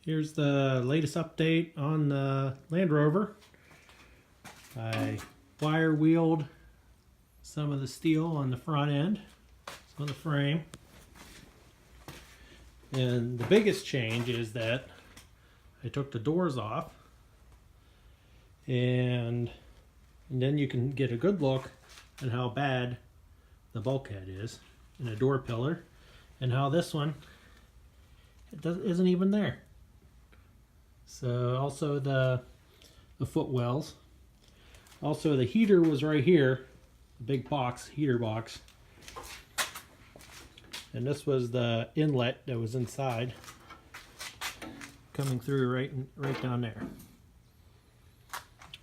Here's the latest update on the Land Rover. I wire wheeled some of the steel on the front end, on the frame. And the biggest change is that I took the doors off, and then you can get a good look at how bad the bulkhead is in a door pillar, and how this one isn't even there. So also the footwells. Also the heater was right here, the big box, heater box. And this was the inlet that was inside, coming through right down there.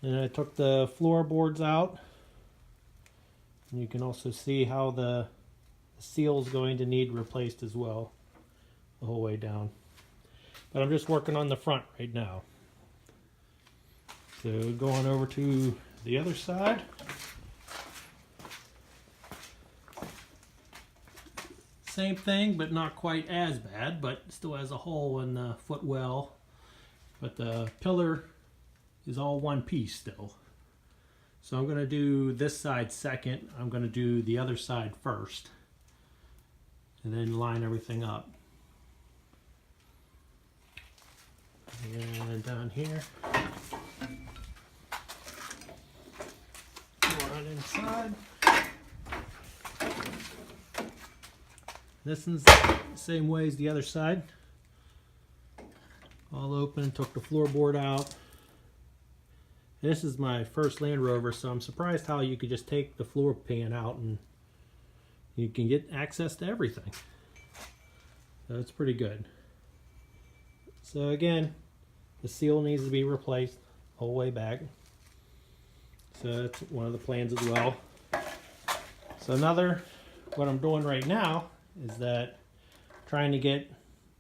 And I took the floorboards out. And you can also see how the seal is going to need replaced as well, the whole way down. But I'm just working on the front right now. So going over to the other side. Same thing, but not quite as bad, but still has a hole in the footwell. But the pillar is all one piece still. So I'm going to do this side second. I'm going to do the other side first. And then line everything up. And down here. Right inside. This is the same way as the other side. All open, took the floorboard out. This is my first Land Rover, so I'm surprised how you could just take the floor pan out and you can get access to everything. So it's pretty good. So again, the seal needs to be replaced all the way back. So that's one of the plans as well. So what I'm doing right now is that I'm trying to get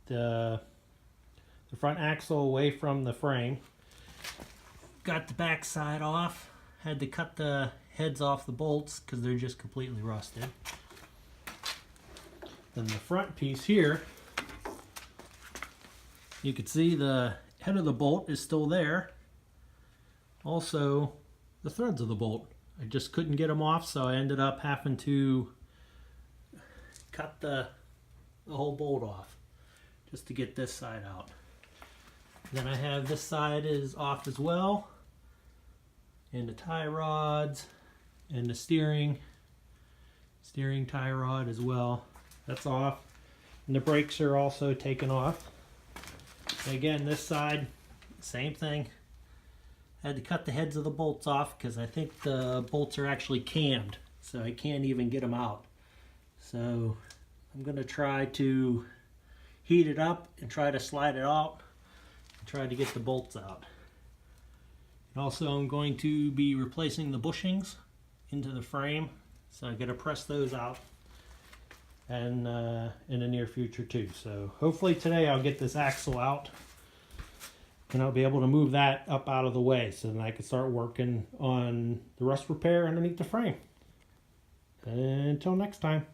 the front axle away from the frame. Got the back side off. Had to cut the heads off the bolts because they're just completely rusted. Then the front piece here, you can see the head of the bolt is still there. Also, the threads of the bolt. I just couldn't get them off, so I ended up having to cut the whole bolt off just to get this side out. Then I have this side is off as well, and the tie rods and the steering tie rod as well. That's off, and the brakes are also taken off. And again, this side, same thing. I had to cut the heads of the bolts off because I think the bolts are actually cammed, so I can't even get them out. So I'm going to try to heat it up and try to slide it out and try to get the bolts out. And also I'm going to be replacing the bushings into the frame, so I got to press those out and in the near future too. So hopefully today I'll get this axle out and I'll be able to move that up out of the way so then I can start working on the rust repair underneath the frame. Until next time.